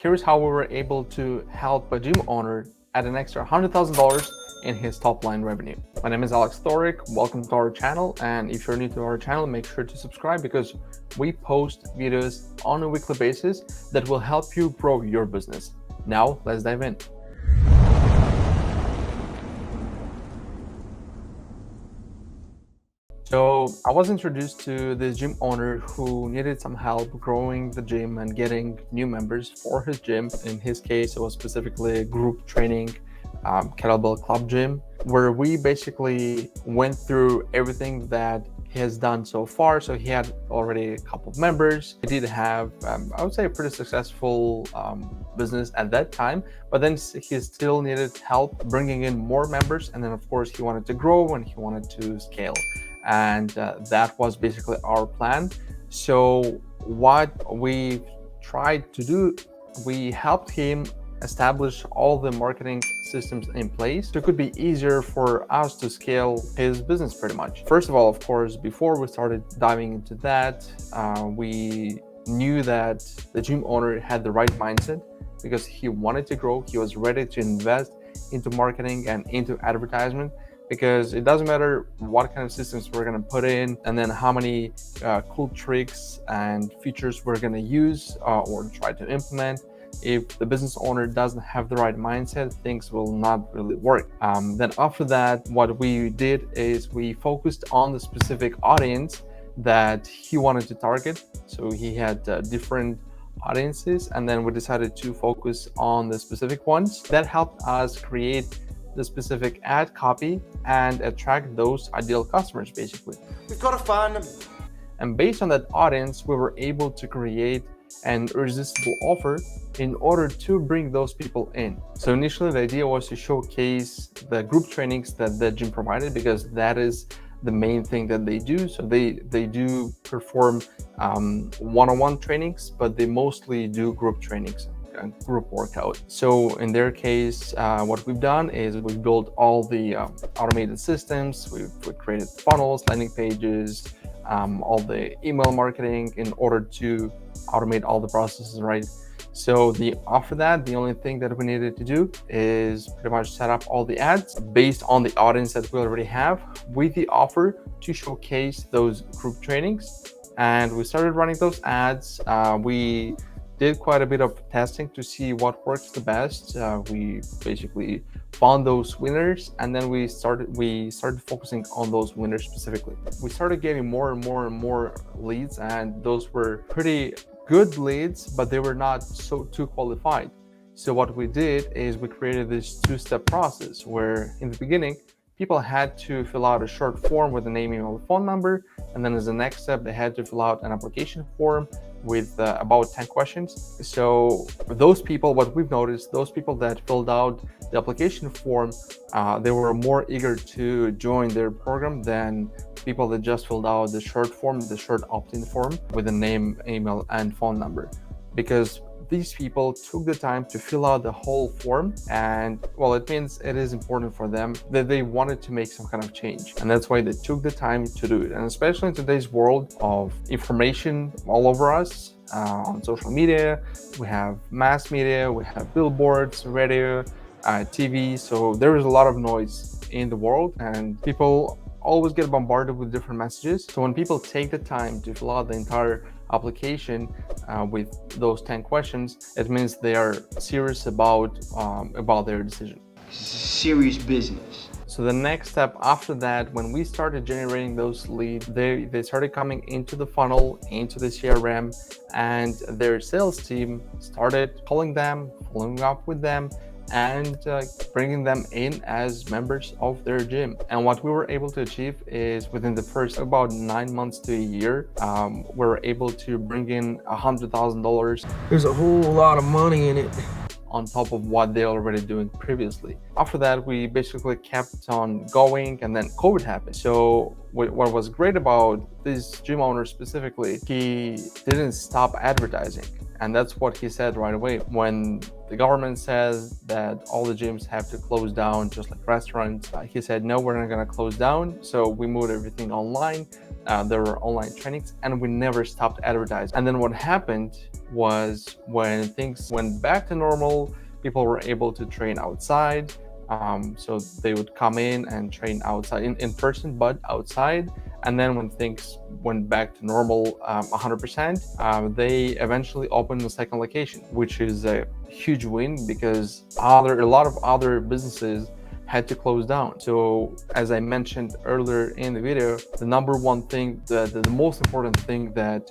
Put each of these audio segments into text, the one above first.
Here's how we were able to help a gym owner add an extra $100,000 in his top line revenue. My name is Alex Thoric. Welcome to our channel. And if you're new to our channel, make sure to subscribe because we post videos on a weekly basis that will help you grow your business. Now, let's dive in. So I was introduced to this gym owner who needed some help growing the gym and getting new members for his gym. In his case, it was specifically a group training kettlebell club gym, where we basically went through everything that he has done so far. So he had already a couple of members. He did have, I would say, a pretty successful business at that time, but then he still needed help bringing in more members. And then of course he wanted to grow and he wanted to scale. And that was basically our plan. So what we tried to do, we helped him establish all the marketing systems in place so it could be easier for us to scale his business pretty much. First of all, of course, before we started diving into that, we knew that the gym owner had the right mindset because he wanted to grow. He was ready to invest into marketing and into advertisement, because it doesn't matter what kind of systems we're going to put in and then how many cool tricks and features we're going to use or try to implement. If the business owner doesn't have the right mindset, things will not really work. Then after that, what we did is we focused on the specific audience that he wanted to target. So he had different audiences, and then we decided to focus on the specific ones. That helped us create the specific ad copy and attract those ideal customers, basically. We've got to find them. And based on that audience, we were able to create an irresistible offer in order to bring those people in. So initially the idea was to showcase the group trainings that the gym provided, because that is the main thing that they do. So they do perform one-on-one trainings, but they mostly do group trainings, group workout. So in their case, what we've done is we've built all the automated systems. We've created funnels, landing pages, all the email marketing in order to automate all the processes, right? So after that, the only thing that we needed to do is pretty much set up all the ads based on the audience that we already have with the offer to showcase those group trainings. And we started running those ads. We did quite a bit of testing to see what works the best. We basically found those winners, and then we started focusing on those winners specifically. We started getting more and more leads, and those were pretty good leads, but they were not too qualified. So what we did is we created this two-step process where in the beginning, people had to fill out a short form with a name, email, and phone number. And then as the next step, they had to fill out an application form with about 10 questions. So those people, what we've noticed, those people that filled out the application form, they were more eager to join their program than people that just filled out the short form, the short opt-in form with a name, email, and phone number. Because these people took the time to fill out the whole form, and well, it means it is important for them that they wanted to make some kind of change, and that's why they took the time to do it. And especially in today's world of information all over us, on social media, we have mass media, we have billboards, radio, TV, so there is a lot of noise in the world, and people always get bombarded with different messages. So when people take the time to fill out the entire application with those 10 questions, it means they are serious about their decision. This is serious business. So the next step after that, when we started generating those leads, they started coming into the funnel, into the CRM, and their sales team started calling them, following up with them, and bringing them in as members of their gym. And what we were able to achieve is within the first about 9 months to a year, we were able to bring in $100,000. There's a whole lot of money in it. On top of what they're already doing previously. After that, we basically kept on going, and then COVID happened. So what was great about this gym owner specifically, he didn't stop advertising. And that's what he said right away. When the government says that all the gyms have to close down, just like restaurants, he said, no, we're not going to close down. So we moved everything online. There were online trainings, and we never stopped advertising. And then what happened was, when things went back to normal, people were able to train outside. So they would come in and train outside, in person, but outside. And then when things went back to normal 100%, they eventually opened a second location, which is a huge win, because a lot of other businesses had to close down. So as I mentioned earlier in the video, the number one thing, the most important thing that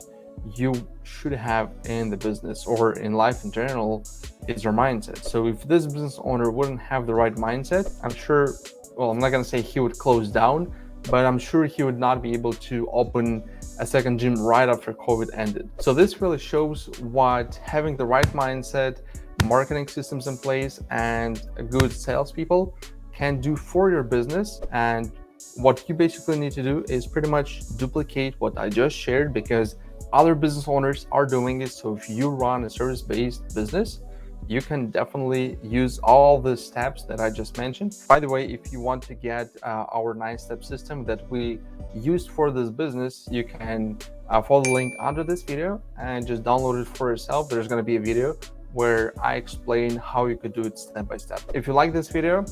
you should have in the business or in life in general is your mindset. So if this business owner wouldn't have the right mindset, I'm sure, well, I'm not going to say he would close down, but I'm sure he would not be able to open a second gym right after COVID ended. So this really shows what having the right mindset, marketing systems in place, and good salespeople can do for your business. And what you basically need to do is pretty much duplicate what I just shared, because other business owners are doing it. So if you run a service-based business, you can definitely use all the steps that I just mentioned. By the way, if you want to get our 9-step system that we used for this business, you can follow the link under this video and just download it for yourself. There's going to be a video where I explain how you could do it step by step. If you like this video,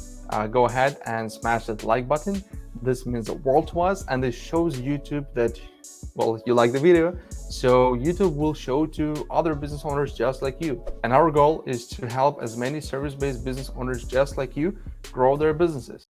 go ahead and smash that like button. This means the world to us, and this shows YouTube that, well, you like the video. So YouTube will show to other business owners just like you. And our goal is to help as many service-based business owners just like you grow their businesses.